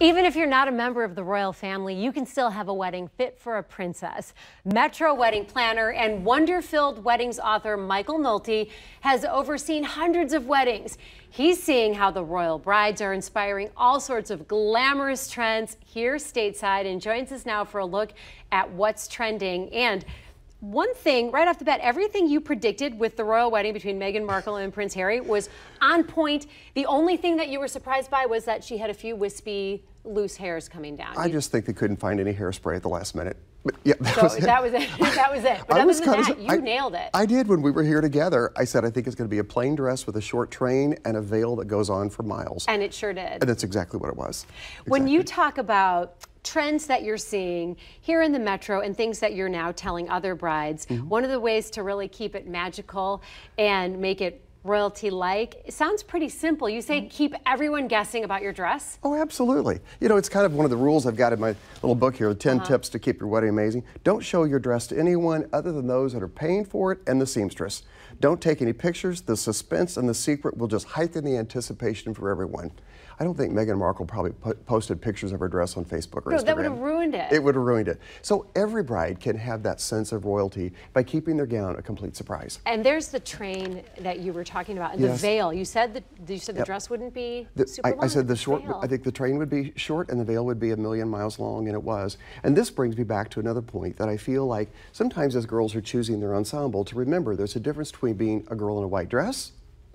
Even if you're not a member of the royal family, you can still have a wedding fit for a princess. Metro wedding planner and wonder-filled weddings author Michael Nolte has overseen hundreds of weddings. He's seeing how the royal brides are inspiring all sorts of glamorous trends here stateside and joins us now for a look at what's trending. And one thing, right off the bat, everything you predicted with the royal wedding between Meghan Markle and Prince Harry was on point. The only thing that you were surprised by was that she had a few wispy, loose hairs coming down. I just think they couldn't find any hairspray at the last minute. But yeah, that was it. That was it. But other than that, you nailed it. I did when we were here together. I said I think it's going to be a plain dress with a short train and a veil that goes on for miles. And it sure did. And that's exactly what it was. When you talk about trends that you're seeing here in the Metro and things that you're now telling other brides, one of the ways to really keep it magical and make it royalty-like, it sounds pretty simple. You say keep everyone guessing about your dress? Oh, absolutely. You know, it's kind of one of the rules I've got in my little book here, the 10 tips to keep your wedding amazing. Don't show your dress to anyone other than those that are paying for it and the seamstress. Don't take any pictures. The suspense and the secret will just heighten the anticipation for everyone. I don't think Meghan Markle probably posted pictures of her dress on Facebook or Instagram. No, that would have ruined it. It would have ruined it. So every bride can have that sense of royalty by keeping their gown a complete surprise. And there's the train that you were talking about, and the veil. You said the dress wouldn't be super long. I said the short. I think the train would be short and the veil would be 1,000,000 miles long, and it was. And this brings me back to another point that I feel like sometimes as girls are choosing their ensemble, to remember there's a difference between being a girl in a white dress,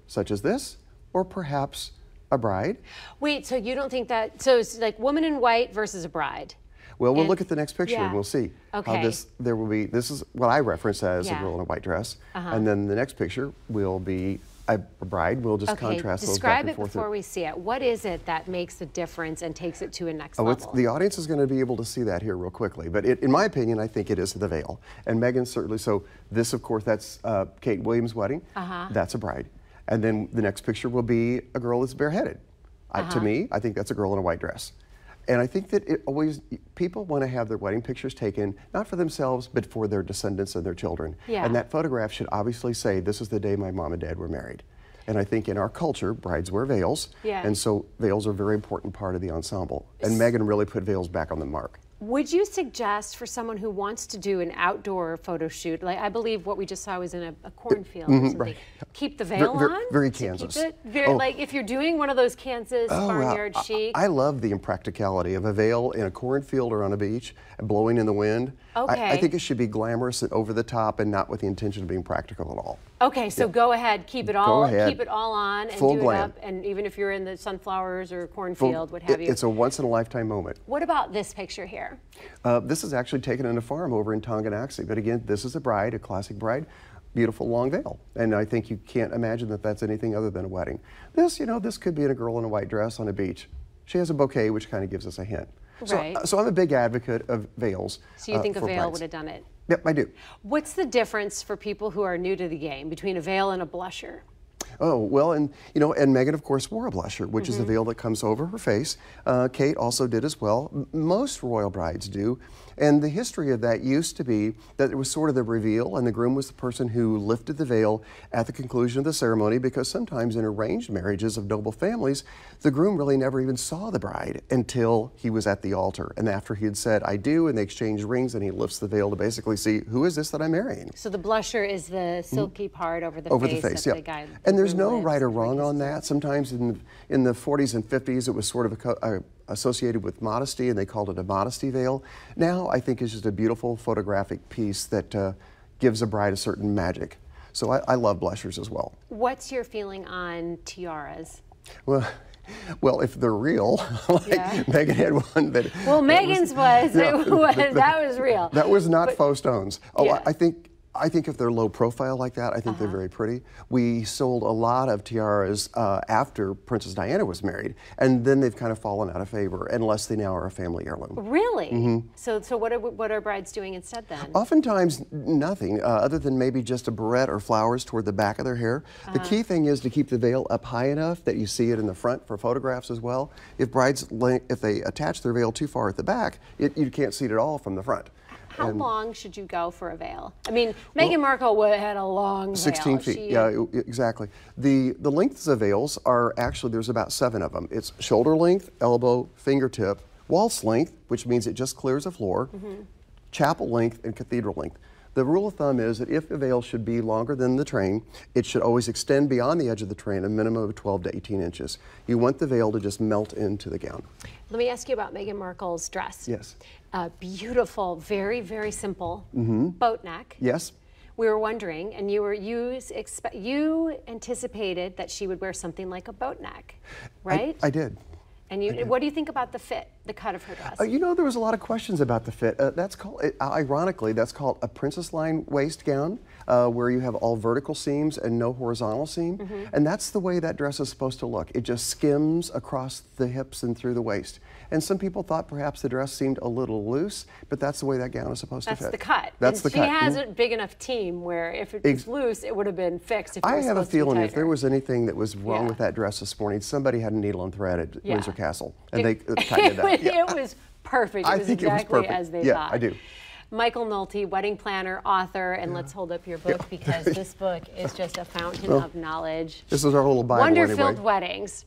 such as this, or perhaps a bride. Wait, so you don't think that, so it's like woman in white versus a bride? Well, we'll look at the next picture and we'll see how this is what I reference as a girl in a white dress. And then the next picture will be a bride. We'll just contrast those back and forth. Describe it before we see it. What is it that makes the difference and takes it to a next level? The audience is going to be able to see that here real quickly. But in my opinion, I think it is the veil. And Meghan certainly, so this, of course, that's Kate Williams' wedding. That's a bride. And then the next picture will be a girl that's bareheaded. To me, I think that's a girl in a white dress. And I think that people want to have their wedding pictures taken, not for themselves, but for their descendants and their children. And that photograph should obviously say, this is the day my mom and dad were married. And I think in our culture, brides wear veils. And so veils are a very important part of the ensemble. And Meghan really put veils back on the mark. Would you suggest for someone who wants to do an outdoor photo shoot, like I believe what we just saw was in a cornfield or something, keep the veil on? Very Kansas. Like if you're doing one of those Kansas farmyard chic. I love the impracticality of a veil in a cornfield or on a beach and blowing in the wind. I think it should be glamorous and over the top and not with the intention of being practical at all. Okay, so go ahead, keep it all on and full do glam. it up, and even if you're in the sunflowers or cornfield, what have you. It's a once-in-a-lifetime moment. What about this picture here? This is actually taken in a farm over in Tonganoxie, but again, this is a bride, a classic bride, beautiful long veil, and I think you can't imagine that that's anything other than a wedding. This, you know, this could be a girl in a white dress on a beach. She has a bouquet, which kind of gives us a hint. So I'm a big advocate of veils. So you think a veil would have done it? Yep, I do. What's the difference for people who are new to the game between a veil and a blusher? Oh, well, and you know, and Meghan, of course, wore a blusher, which is the veil that comes over her face. Kate also did as well. Most royal brides do. And the history of that used to be that it was sort of the reveal, and the groom was the person who lifted the veil at the conclusion of the ceremony, because sometimes in arranged marriages of noble families, the groom really never even saw the bride until he was at the altar. And after he had said, I do, and they exchanged rings, and he lifts the veil to basically see, who is this that I'm marrying? So the blusher is the silky part over the face of the guy. And there's no right or wrong on that. Sometimes in the 40s and 50s, it was sort of associated with modesty, and they called it a modesty veil. Now, I think it's just a beautiful photographic piece that gives a bride a certain magic. So I love blushers as well. What's your feeling on tiaras? Well, if they're real, Meghan had one that... Well, Meghan's that was real. That was not faux stones. Oh, I think if they're low profile like that, I think they're very pretty. We sold a lot of tiaras after Princess Diana was married, and then they've kind of fallen out of favor, unless they now are a family heirloom. Really? So what are brides doing instead then? Oftentimes nothing, other than maybe just a barrette or flowers toward the back of their hair. The key thing is to keep the veil up high enough that you see it in the front for photographs as well. If brides, if they attach their veil too far at the back, you can't see it at all from the front. How long should you go for a veil? I mean, Meghan Markle had a long 16 veil. feet, yeah, exactly. The lengths of veils are actually, there's about 7 of them. It's shoulder length, elbow, fingertip, waltz length, which means it just clears the floor, chapel length, and cathedral length. The rule of thumb is that if a veil should be longer than the train, it should always extend beyond the edge of the train a minimum of 12 to 18 inches. You want the veil to just melt into the gown. Let me ask you about Meghan Markle's dress. Yes. Beautiful, very, very simple boat neck. Yes. We were wondering, and you anticipated that she would wear something like a boat neck, right? I did. And what do you think about the fit, the cut of her dress? You know, there was a lot of questions about the fit. That's called, ironically, that's called a princess line waist gown, where you have all vertical seams and no horizontal seam. And that's the way that dress is supposed to look. It just skims across the hips and through the waist. And some people thought perhaps the dress seemed a little loose, but that's the way that gown is supposed to fit. That's the cut. That's the cut. She has a big enough team where if it was loose, it would have been fixed. If it was I have a feeling if there tighter. was anything that was wrong with that dress this morning, somebody had a needle and thread at Windsor Castle, and they tightened it up. It was perfect. It was exactly as they thought. I do. Michael Nolte, wedding planner, author, and let's hold up your book because this book is just a fountain of knowledge. This is our little Bible anyway. Wonder-filled weddings.